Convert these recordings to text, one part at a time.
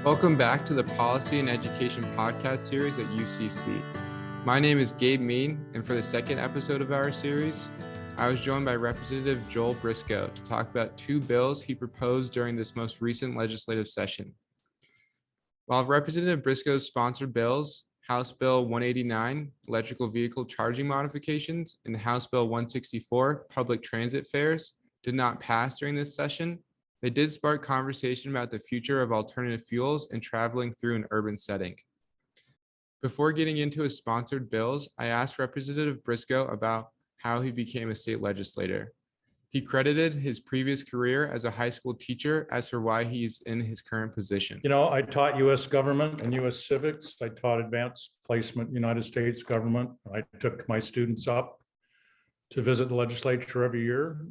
Welcome back to the Policy and Education podcast series at UCC. My name is Gabe Mean, and for the second episode of our series, I was joined by Representative Joel Briscoe to talk about two bills he proposed during this most recent legislative session. While Representative Briscoe's sponsored bills, House Bill 189, Electrical Vehicle Charging Modifications, and House Bill 164, Public Transit Fares, did not pass during this session, they did spark conversation about the future of alternative fuels and traveling through an urban setting. Before getting into his sponsored bills, I asked Representative Briscoe about how he became a state legislator. He credited his previous career as a high school teacher as for why he's in his current position. I taught U.S. government and U.S. civics. I taught advanced placement United States government. I took my students up to visit the legislature every year,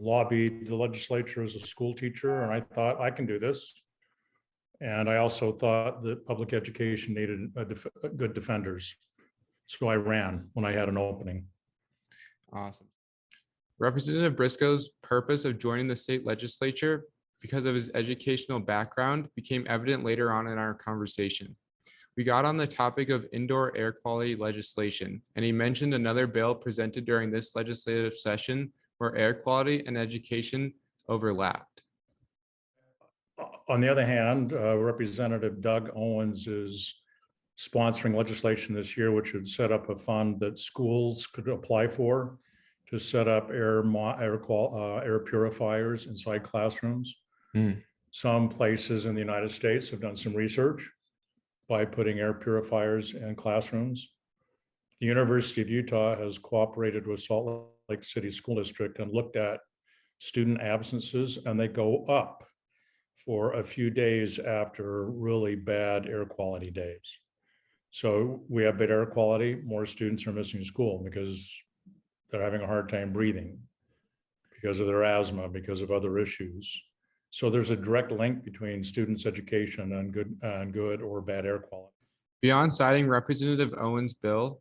lobbied the legislature as a school teacher, and I thought I can do this. And I also thought that public education needed good defenders. So I ran when I had an opening. Awesome. Representative Briscoe's purpose of joining the state legislature because of his educational background became evident later on in our conversation. We got on the topic of indoor air quality legislation, and he mentioned another bill presented during this legislative session where air quality and education overlapped. On the other hand, Representative Doug Owens is sponsoring legislation this year, which would set up a fund that schools could apply for to set up air purifiers inside classrooms. Some places in the United States have done some research by putting air purifiers in classrooms. The University of Utah has cooperated with Salt Lake City School District and looked at student absences, and they go up for a few days after really bad air quality days. So we have bad air quality, more students are missing school because they're having a hard time breathing, because of their asthma, because of other issues. So there's a direct link between students' education and good or bad air quality. Beyond citing Representative Owens' bill,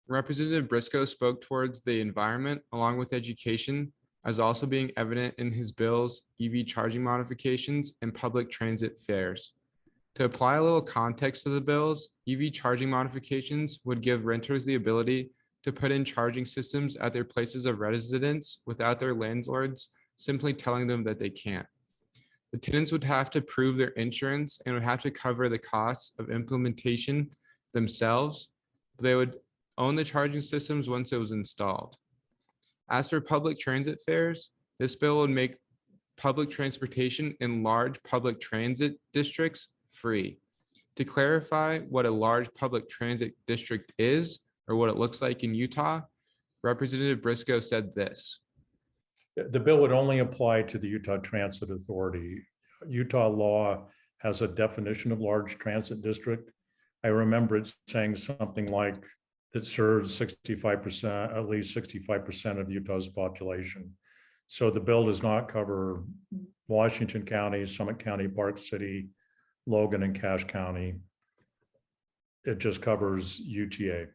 Representative Briscoe spoke towards the environment along with education as also being evident in his bill's EV charging modifications and public transit fares. To apply a little context to the bills, EV charging modifications would give renters the ability to put in charging systems at their places of residence without their landlords simply telling them that they can't. The tenants would have to prove their insurance and would have to cover the costs of implementation themselves, but they would own the charging systems once it was installed. As for public transit fares, this bill would make public transportation in large public transit districts free. To clarify what a large public transit district is or what it looks like in Utah, Representative Briscoe said this. The bill would only apply to the Utah Transit Authority. Utah law has a definition of large transit district. I remember it saying something like that serves 65%, at least 65% of Utah's population. So the bill does not cover Washington County, Summit County, Park City, Logan, and Cache County. It just covers UTA.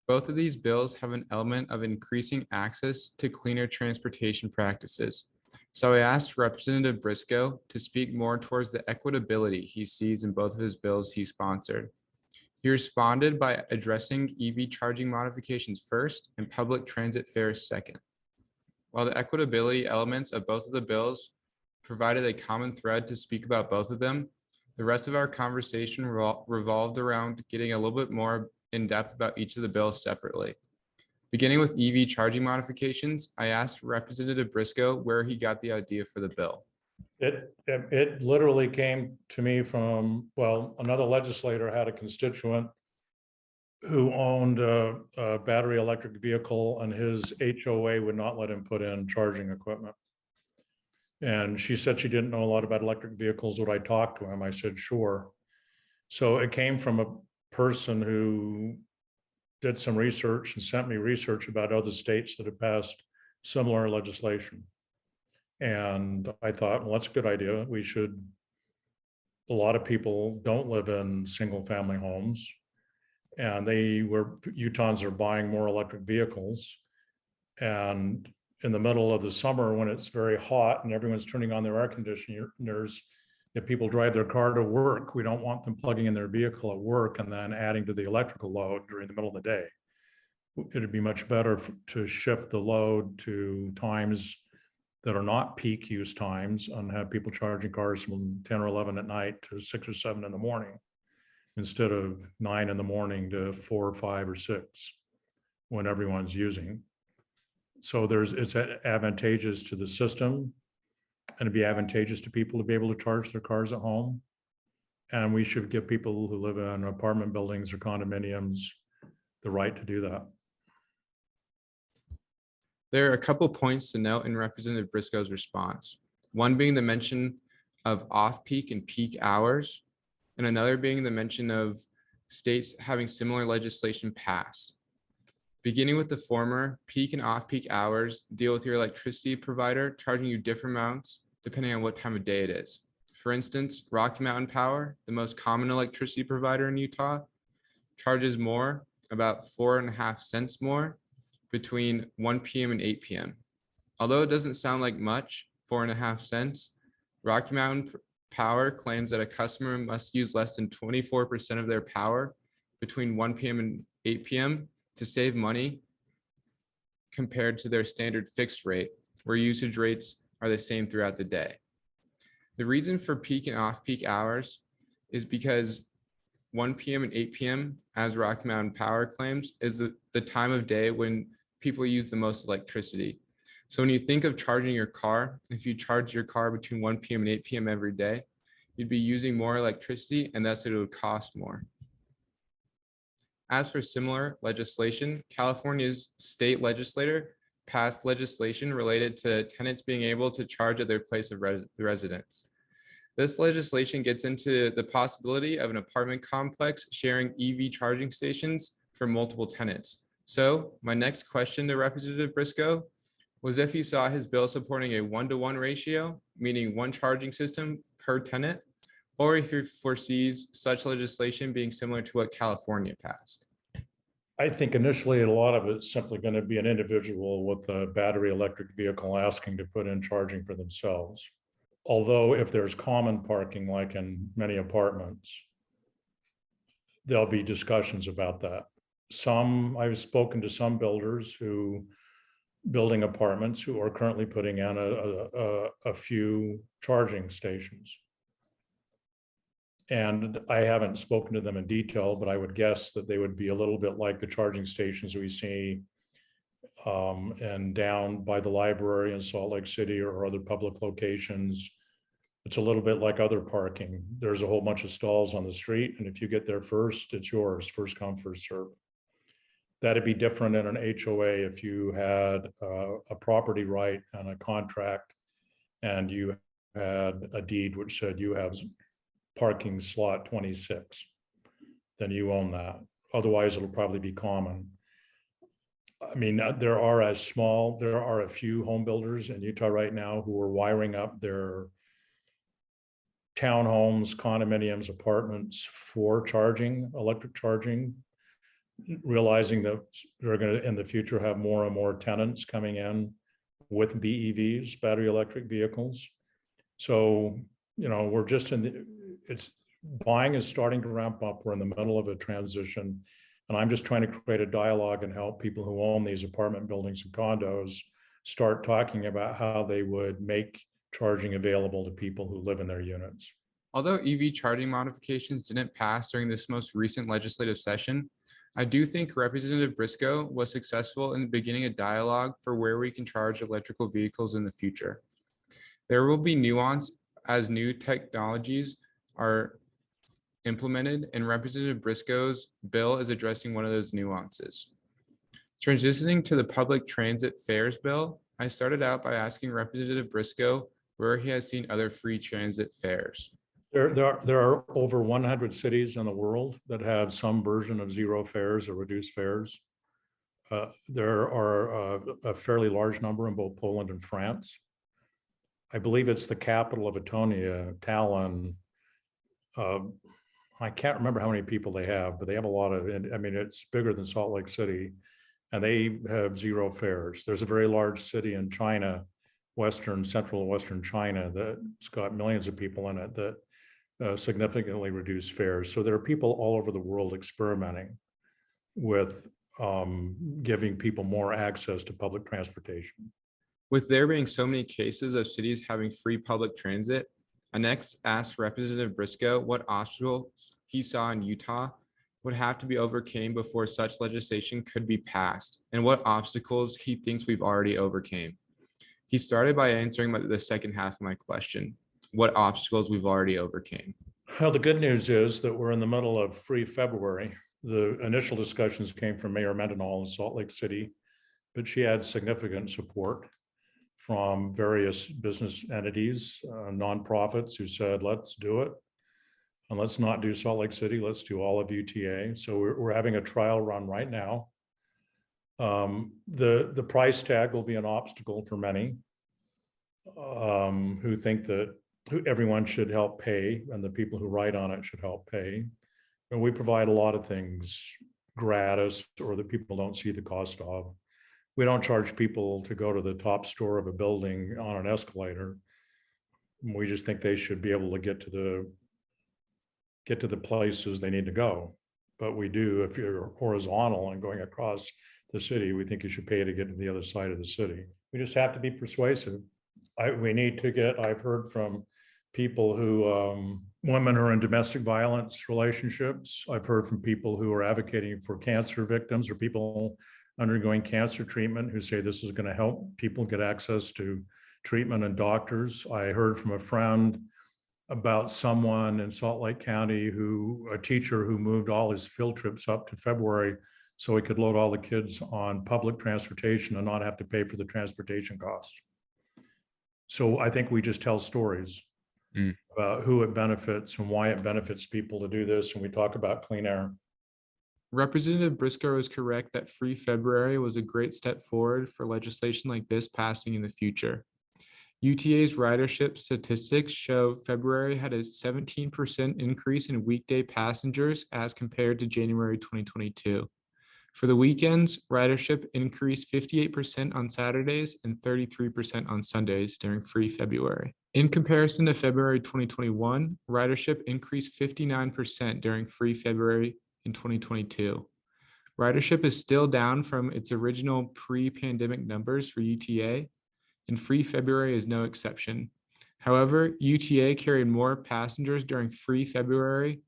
Both of these bills have an element of increasing access to cleaner transportation practices. So I asked Representative Briscoe to speak more towards the equitability he sees in both of his bills he sponsored. He responded by addressing EV charging modifications first and public transit fares second. While the equitability elements of both of the bills provided a common thread to speak about both of them, the rest of our conversation revolved around getting a little bit more in depth about each of the bills separately. Beginning with EV charging modifications, I asked Representative Briscoe where he got the idea for the bill. It literally came to me from, another legislator had a constituent who owned a battery electric vehicle, and his HOA would not let him put in charging equipment. And she said she didn't know a lot about electric vehicles. Would I talk to him? I said, sure. So it came from a person who did some research and sent me research about other states that have passed similar legislation. And I thought, well, that's a good idea. A lot of people don't live in single family homes, and Utahns are buying more electric vehicles. And in the middle of the summer when it's very hot and everyone's turning on their air conditioners, If people drive their car to work, we don't want them plugging in their vehicle at work and then adding to the electrical load during the middle of the day. It'd be much better to shift the load to times that are not peak use times and have people charging cars from 10 or 11 at night to 6 or 7 in the morning, instead of 9 in the morning to 4 or 5 or 6 when everyone's using. So it's advantageous to the system, and it'd be advantageous to people to be able to charge their cars at home. And we should give people who live in apartment buildings or condominiums the right to do that. There are a couple points to note in Representative Briscoe's response. One being the mention of off-peak and peak hours, and another being the mention of states having similar legislation passed. Beginning with the former, peak and off-peak hours deal with your electricity provider charging you different amounts depending on what time of day it is. For instance, Rocky Mountain Power, the most common electricity provider in Utah, charges more, about 4.5 cents more, between 1 p.m. and 8 p.m. Although it doesn't sound like much, 4.5 cents, Rocky Mountain Power claims that a customer must use less than 24% of their power between 1 p.m. and 8 p.m. to save money compared to their standard fixed rate, where usage rates are the same throughout the day. The reason for peak and off-peak hours is because 1 p.m. and 8 p.m., as Rocky Mountain Power claims, is the time of day when people use the most electricity. So when you think of charging your car, if you charge your car between 1 p.m. and 8 p.m. every day, you'd be using more electricity, and thus it would cost more. As for similar legislation, California's state legislature passed legislation related to tenants being able to charge at their place of residence. This legislation gets into the possibility of an apartment complex sharing EV charging stations for multiple tenants. So my next question to Representative Briscoe was if he saw his bill supporting a 1-to-1 ratio, meaning one charging system per tenant, or if he foresees such legislation being similar to what California passed. I think initially a lot of it's simply going to be an individual with a battery electric vehicle asking to put in charging for themselves. Although if there's common parking, like in many apartments, there'll be discussions about that. I've spoken to some builders who building apartments who are currently putting in a few charging stations. And I haven't spoken to them in detail, but I would guess that they would be a little bit like the charging stations we see and down by the library in Salt Lake City or other public locations. It's a little bit like other parking. There's a whole bunch of stalls on the street, and if you get there first, it's yours, first come, first serve. That'd be different in an HOA if you had a property right and a contract, and you had a deed which said you have parking slot 26, then you own that. Otherwise, it'll probably be common. I mean, there are a few home builders in Utah right now who are wiring up their townhomes, condominiums, apartments for charging, electric charging, realizing that they're going to in the future have more and more tenants coming in with BEVs, battery electric vehicles. So, we're just buying is starting to ramp up. We're in the middle of a transition, and I'm just trying to create a dialogue and help people who own these apartment buildings and condos start talking about how they would make charging available to people who live in their units. Although EV charging modifications didn't pass during this most recent legislative session, I do think Representative Briscoe was successful in beginning a dialogue for where we can charge electrical vehicles in the future. There will be nuance as new technologies are implemented, and Representative Briscoe's bill is addressing one of those nuances. Transitioning to the public transit fares bill, I started out by asking Representative Briscoe where he has seen other free transit fares. There are over 100 cities in the world that have some version of zero fares or reduced fares. There are a fairly large number in both Poland and France. I believe it's the capital of Estonia, Tallinn. I can't remember how many people they have, but they have a lot of, I mean, it's bigger than Salt Lake City, and they have zero fares. There's a very large city in China central and western China that's got millions of people in it that significantly reduce fares. So there are people all over the world experimenting with giving people more access to public transportation. With there being so many cases of cities having free public transit, I next asked Representative Briscoe what obstacles he saw in Utah would have to be overcome before such legislation could be passed, and what obstacles he thinks we've already overcame. He started by answering the second half of my question, what obstacles we've already overcame. Well, the good news is that we're in the middle of Free February. The initial discussions came from Mayor Mendenhall in Salt Lake City, but she had significant support from various business entities, nonprofits who said, let's do it. And let's not do Salt Lake City, let's do all of UTA. So we're having a trial run right now. The price tag will be an obstacle for many who think that everyone should help pay and the people who write on it should help pay. And we provide a lot of things gratis or that people don't see the cost of. We don't charge people to go to the top store of a building on an escalator. We just think they should be able to get to the places they need to go. But we do, if you're horizontal and going across the city, we think you should pay to get to the other side of the city. We just have to be persuasive. I've heard from people who, women who are in domestic violence relationships. I've heard from people who are advocating for cancer victims or people undergoing cancer treatment who say this is going to help people get access to treatment and doctors. I heard from a friend about someone in Salt Lake County a teacher who moved all his field trips up to February so he could load all the kids on public transportation and not have to pay for the transportation costs. So I think we just tell stories about who it benefits and why it benefits people to do this. And we talk about clean air. Representative Briscoe is correct that Free February was a great step forward for legislation like this passing in the future. UTA's ridership statistics show February had a 17% increase in weekday passengers as compared to January 2022. For the weekends, ridership increased 58% on Saturdays and 33% on Sundays during Free February. In comparison to February 2021, ridership increased 59% during Free February in 2022. Ridership is still down from its original pre-pandemic numbers for UTA, and Free February is no exception. However, UTA carried more passengers during Free February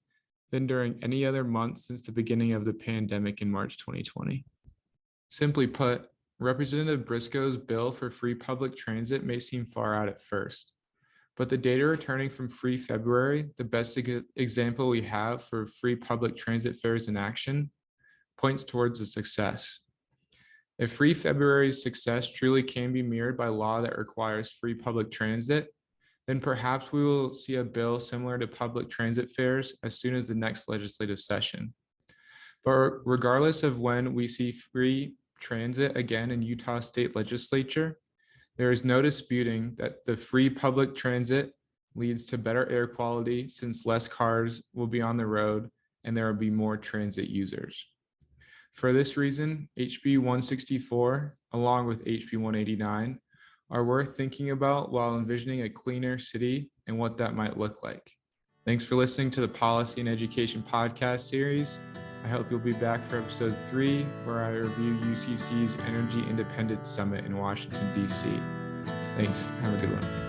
than during any other month since the beginning of the pandemic in March 2020. Simply put, Representative Briscoe's bill for free public transit may seem far out at first, but the data returning from Free February, the best example we have for free public transit fares in action, points towards a success. If Free February's success truly can be mirrored by law that requires free public transit, then perhaps we will see a bill similar to public transit fares as soon as the next legislative session. But regardless of when we see free transit again in Utah State Legislature, there is no disputing that the free public transit leads to better air quality since less cars will be on the road and there will be more transit users. For this reason, HB 164, along with HB 189, are worth thinking about while envisioning a cleaner city and what that might look like. Thanks for listening to the Policy and Education podcast series. I hope you'll be back for episode 3, where I review UCC's Energy Independence Summit in Washington, D.C. Thanks. Have a good one.